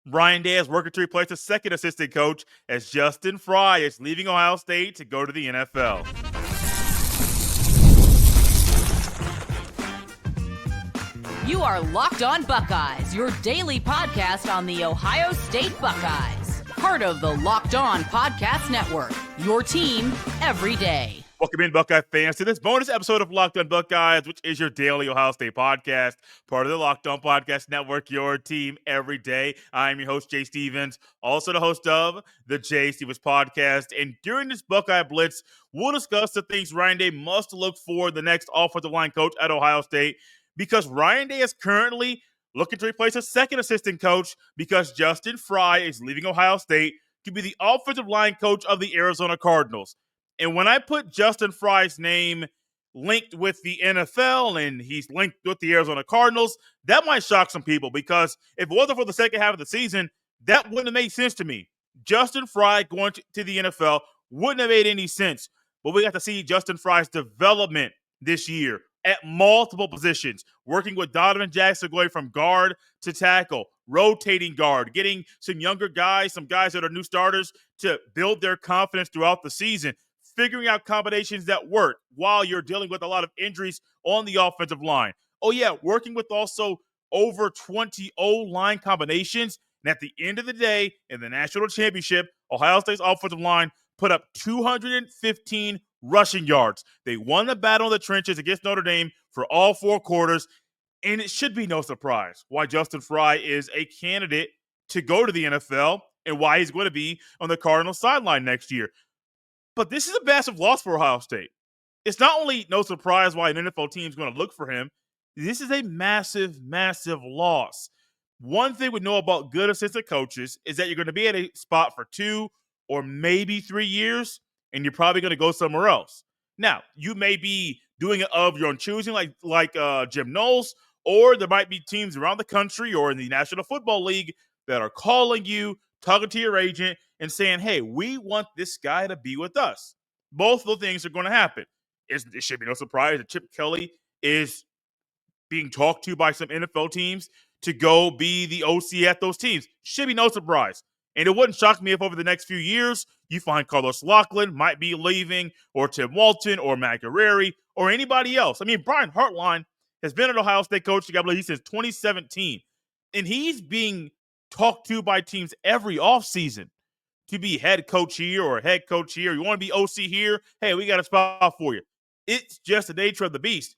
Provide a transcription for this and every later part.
Ryan Day is working to replace the second assistant coach as Justin Frye is leaving Ohio State to go to the NFL. You are Locked On Buckeyes, your daily podcast on the Ohio State Buckeyes. Part of the Locked On Podcast Network, your team every day. Welcome in, Buckeye fans, to this bonus episode of Locked On Buckeyes, which is your daily Ohio State podcast, part of the Locked On Podcast Network, your team every day. I'm your host, Jay Stevens, also the host of the Jay Stevens Podcast. And during this Buckeye Blitz, we'll discuss the things Ryan Day must look for the next offensive line coach at Ohio State, because Ryan Day is currently looking to replace a second assistant coach because Justin Frye is leaving Ohio State to be the offensive line coach of the Arizona Cardinals. And when I put Justin Frye's name linked with the NFL and he's linked with the Arizona Cardinals, that might shock some people, because if it wasn't for the second half of the season, that wouldn't have made sense to me. Justin Frye going to the NFL wouldn't have made any sense. But we got to see Justin Frye's development this year at multiple positions, working with Dawand Jones going from guard to tackle, rotating guard, getting some younger guys, some guys that are new starters to build their confidence throughout the season, figuring out combinations that work while you're dealing with a lot of injuries on the offensive line. Oh, yeah, working with also over 20 O-line combinations. And at the end of the day, in the national championship, Ohio State's offensive line put up 215 rushing yards. They won the battle in the trenches against Notre Dame for all four quarters. And it should be no surprise why Justin Frye is a candidate to go to the NFL and why he's going to be on the Cardinals sideline next year. But this is a massive loss for Ohio State. It's not only no surprise why an NFL team is going to look for him, this is a massive, massive loss. One thing we know about good assistant coaches is that you're going to be at a spot for 2 or maybe 3 years, and you're probably going to go somewhere else. Now, you may be doing it of your own choosing, like Jim Knowles, or there might be teams around the country or in the National Football League that are calling you, talking to your agent, and saying, hey, we want this guy to be with us. Both of those things are going to happen. It should be no surprise that Chip Kelly is being talked to by some NFL teams to go be the OC at those teams. Should be no surprise. And it wouldn't shock me if over the next few years you find Carlos Loughlin might be leaving, or Tim Walton, or Matt Guerrieri, or anybody else. I mean, Brian Hartline has been an Ohio State coach, I believe, since 2017. And he's being talked to by teams every offseason to be head coach here or head coach here. You want to be OC here? Hey, we got a spot for you. It's just the nature of the beast.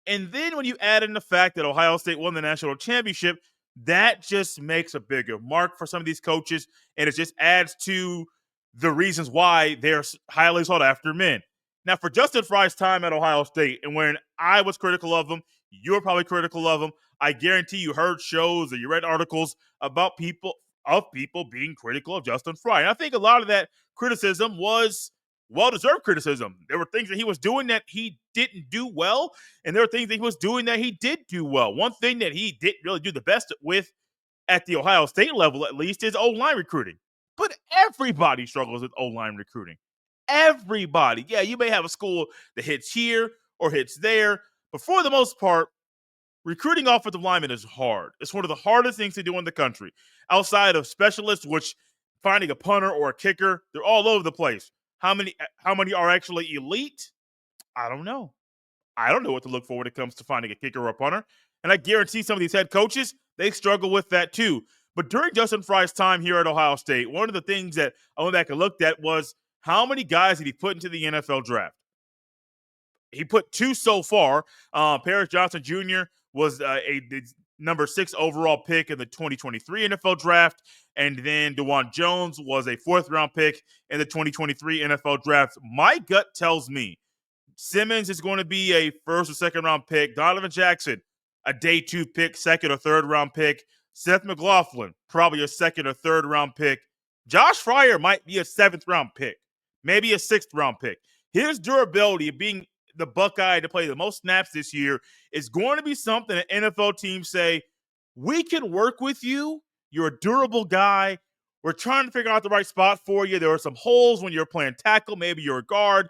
And then when you add in the fact that Ohio State won the national championship, that just makes a bigger mark for some of these coaches, and it just adds to the reasons why they're highly sought after men. Now, for Justin Frye's time at Ohio State, and when I was critical of him, you were probably critical of him. I guarantee you heard shows or you read articles about people being critical of Justin Frye. And I think a lot of that criticism was well-deserved criticism. There were things that he was doing that he didn't do well, and there were things that he was doing that he did do well. One thing that he didn't really do the best with at the Ohio State level, at least, is O-line recruiting. But everybody struggles with O-line recruiting. Everybody. Yeah, you may have a school that hits here or hits there, but for the most part, recruiting offensive linemen is hard. It's one of the hardest things to do in the country. Outside of specialists, which finding a punter or a kicker, they're all over the place. How many are actually elite? I don't know. I don't know what to look for when it comes to finding a kicker or a punter. And I guarantee some of these head coaches, they struggle with that too. But during Justin Frye's time here at Ohio State, one of the things that I went back and looked at was how many guys did he put into the NFL draft? He put 2 so far. Paris Johnson Jr. was the number 6 overall pick in the 2023 NFL draft. And then Dawand Jones was a 4th-round pick in the 2023 NFL draft. My gut tells me Simmons is going to be a 1st or 2nd-round pick. Donovan Jackson, a day 2 pick, 2nd or 3rd-round pick. Seth McLaughlin, probably a 2nd or 3rd-round pick. Josh Fryer might be a 7th-round pick, maybe a 6th-round pick. His durability of being the Buckeye to play the most snaps this year is going to be something that NFL teams say, we can work with you. You're a durable guy. We're trying to figure out the right spot for you. There are some holes when you're playing tackle. Maybe you're a guard.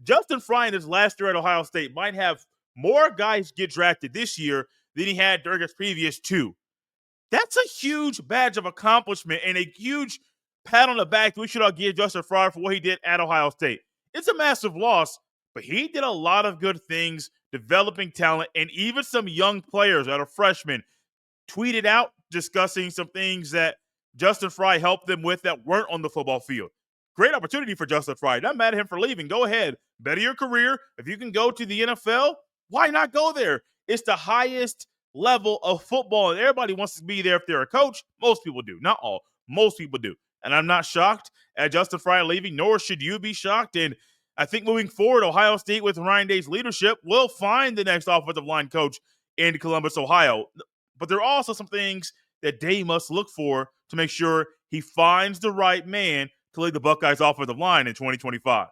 Justin Frye in his last year at Ohio State might have more guys get drafted this year than he had during his previous 2. That's a huge badge of accomplishment and a huge pat on the back that we should all give Justin Frye for what he did at Ohio State. It's a massive loss, but he did a lot of good things, developing talent, and even some young players that are freshmen tweeted out discussing some things that Justin Frye helped them with that weren't on the football field. Great opportunity for Justin Frye. Not mad at him for leaving. Go ahead. Better your career. If you can go to the NFL, why not go there? It's the highest level of football, and everybody wants to be there if they're a coach. Most people do. Not all. Most people do. And I'm not shocked at Justin Frye leaving, nor should you be shocked. And I think moving forward, Ohio State with Ryan Day's leadership will find the next offensive line coach in Columbus, Ohio. But there are also some things that Day must look for to make sure he finds the right man to lead the Buckeyes offensive line in 2025.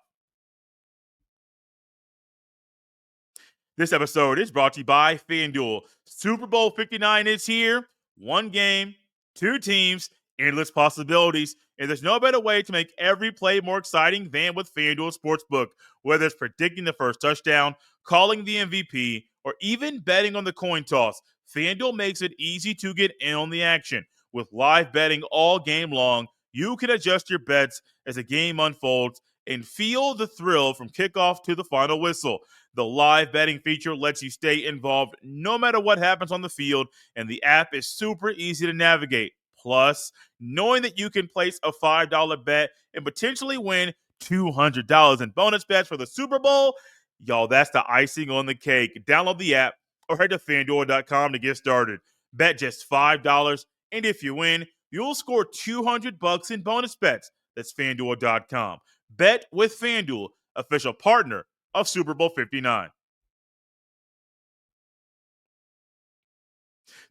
This episode is brought to you by FanDuel. Super Bowl 59 is here. One game, two teams, endless possibilities. And there's no better way to make every play more exciting than with FanDuel Sportsbook. Whether it's predicting the first touchdown, calling the MVP, or even betting on the coin toss, FanDuel makes it easy to get in on the action. With live betting all game long, you can adjust your bets as the game unfolds and feel the thrill from kickoff to the final whistle. The live betting feature lets you stay involved no matter what happens on the field, and the app is super easy to navigate. Plus, knowing that you can place a $5 bet and potentially win $200 in bonus bets for the Super Bowl, y'all, that's the icing on the cake. Download the app or head to FanDuel.com to get started. Bet just $5, and if you win, you'll score $200 in bonus bets. That's FanDuel.com. Bet with FanDuel, official partner of Super Bowl 59.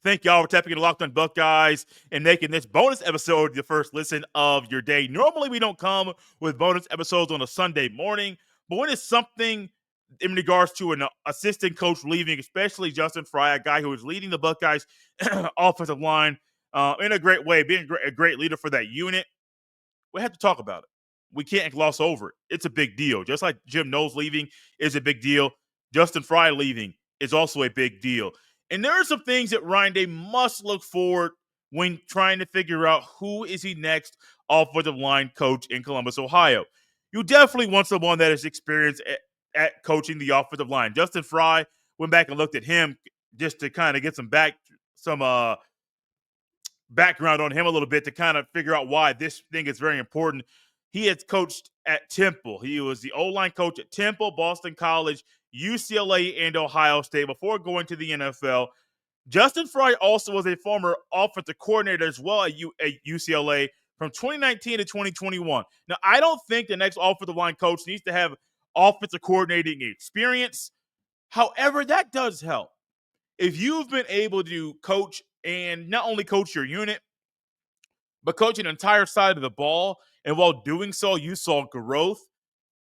Thank y'all for tapping into Locked On Buckeyes and making this bonus episode the first listen of your day. Normally, we don't come with bonus episodes on a Sunday morning, but when it's something in regards to an assistant coach leaving, especially Justin Frye, a guy who is leading the Buckeyes offensive line in a great way, being a great leader for that unit, we have to talk about it. We can't gloss over it. It's a big deal. Just like Jim Knowles leaving is a big deal, Justin Frye leaving is also a big deal. And there are some things that Ryan Day must look for when trying to figure out who is he next offensive line coach in Columbus, Ohio. You definitely want someone that is experienced at coaching the offensive line. Justin Frye went back and looked at him just to kind of get some background on him a little bit to kind of figure out why this thing is very important. He has coached at Temple. He was the O-line coach at Temple, Boston College, UCLA, and Ohio State before going to the NFL. Justin Frye also was a former offensive coordinator as well at UCLA from 2019 to 2021. Now, I don't think the next offensive line coach needs to have offensive coordinating experience. However, that does help. If you've been able to coach and not only coach your unit, but coach an entire side of the ball, and while doing so, you saw growth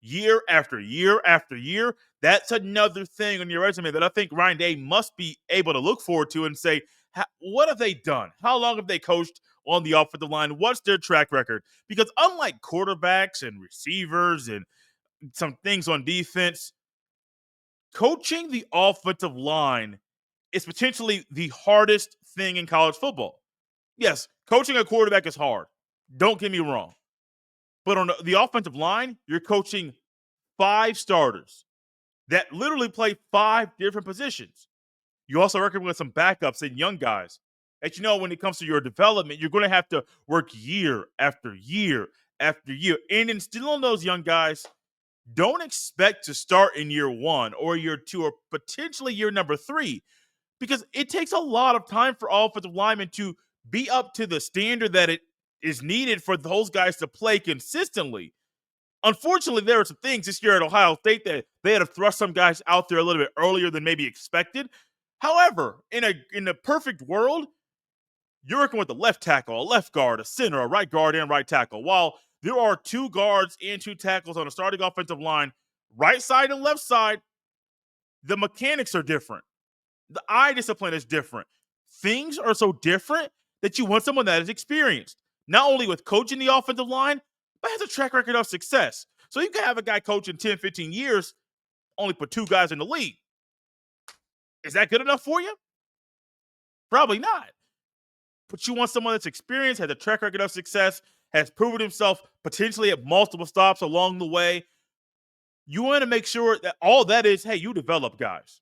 year after year after year, that's another thing on your resume that I think Ryan Day must be able to look forward to and say, what have they done? How long have they coached on the offensive line? What's their track record? Because unlike quarterbacks and receivers and some things on defense, coaching the offensive line is potentially the hardest thing in college football. Yes, coaching a quarterback is hard. Don't get me wrong. But on the offensive line, you're coaching 5 starters that literally play 5 different positions. You also working with some backups and young guys that when it comes to your development, you're going to have to work year after year after year. And instilling those young guys, don't expect to start in year 1 or year 2 or potentially year number 3, because it takes a lot of time for offensive linemen to be up to the standard that it is needed for those guys to play consistently. Unfortunately, there are some things this year at Ohio State that they had to thrust some guys out there a little bit earlier than maybe expected. However, in a perfect world, you're working with a left tackle, a left guard, a center, a right guard, and right tackle. While there are 2 guards and 2 tackles on a starting offensive line, right side and left side, the mechanics are different. The eye discipline is different. Things are so different that you want someone that is experienced, not only with coaching the offensive line, but has a track record of success. So you can have a guy coaching 10, 15 years, only put 2 guys in the league. Is that good enough for you? Probably not. but you want someone that's experienced, has a track record of success, has proven himself potentially at multiple stops along the way. You want to make sure that all that is, hey, you develop guys.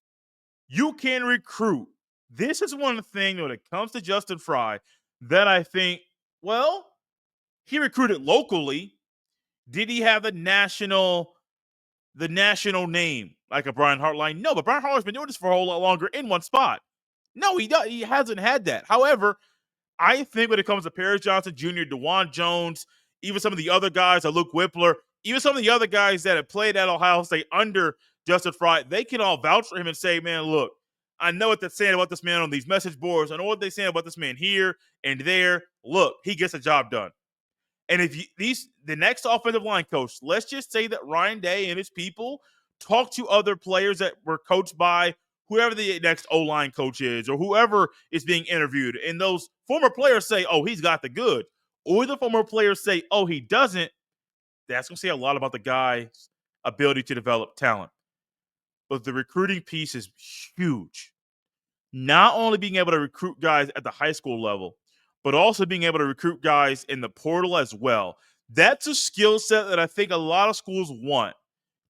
You can recruit. This is one thing when it comes to Justin Frye that I think, well, he recruited locally. Did he have the national name like a Brian Hartline? No, but Brian Hartline's been doing this for a whole lot longer in one spot. No, he hasn't had that. However, I think when it comes to Paris Johnson Jr., Dawand Jones, even some of the other guys, Luke Whippler, even some of the other guys that have played at Ohio State under Justin Frye, they can all vouch for him and say, man, look, I know what they're saying about this man on these message boards. I know what they're saying about this man here and there. Look, he gets the job done. And if the next offensive line coach, let's just say that Ryan Day and his people talk to other players that were coached by whoever the next O-line coach is or whoever is being interviewed, and those former players say, oh, he's got the good, or the former players say, oh, he doesn't, that's going to say a lot about the guy's ability to develop talent. But the recruiting piece is huge. Not only being able to recruit guys at the high school level, but also being able to recruit guys in the portal as well. That's a skill set that I think a lot of schools want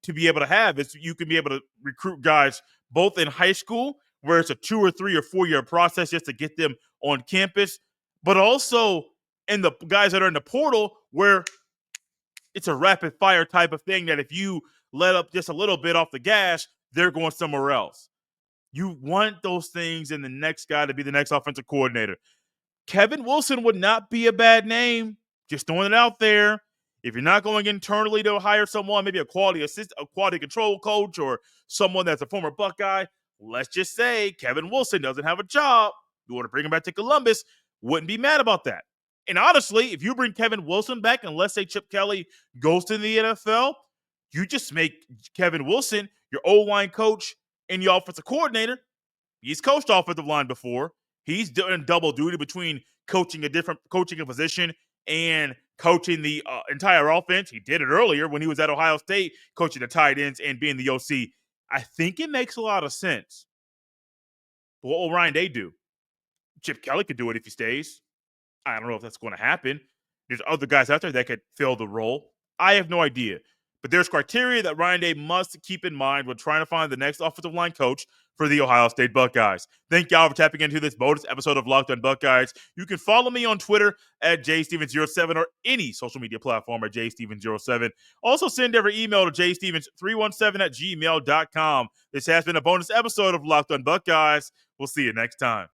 to be able to have. Is you can be able to recruit guys both in high school, where it's a 2 or 3 or 4 year process just to get them on campus, but also in the guys that are in the portal, where it's a rapid fire type of thing that if you let up just a little bit off the gas, they're going somewhere else. You want those things in the next guy to be the next offensive coordinator. Kevin Wilson would not be a bad name. Just throwing it out there. If you're not going internally to hire someone, maybe a quality assistant, a quality control coach, or someone that's a former Buckeye, let's just say Kevin Wilson doesn't have a job. You want to bring him back to Columbus, wouldn't be mad about that. And honestly, if you bring Kevin Wilson back, and let's say Chip Kelly goes to the NFL, you just make Kevin Wilson your O-line coach and your offensive coordinator. He's coached offensive line before. He's doing double duty between coaching a position and coaching the entire offense. He did it earlier when he was at Ohio State, coaching the tight ends and being the OC. I think it makes a lot of sense. But what will Ryan Day do? Chip Kelly could do it if he stays. I don't know if that's going to happen. There's other guys out there that could fill the role. I have no idea. But there's criteria that Ryan Day must keep in mind when trying to find the next offensive line coach for the Ohio State Buckeyes. Thank y'all for tapping into this bonus episode of Locked On Buckeyes. You can follow me on Twitter at jstevens07 or any social media platform at jstevens07. Also send every email to jstevens317 at gmail.com. This has been a bonus episode of Locked On Buckeyes. We'll see you next time.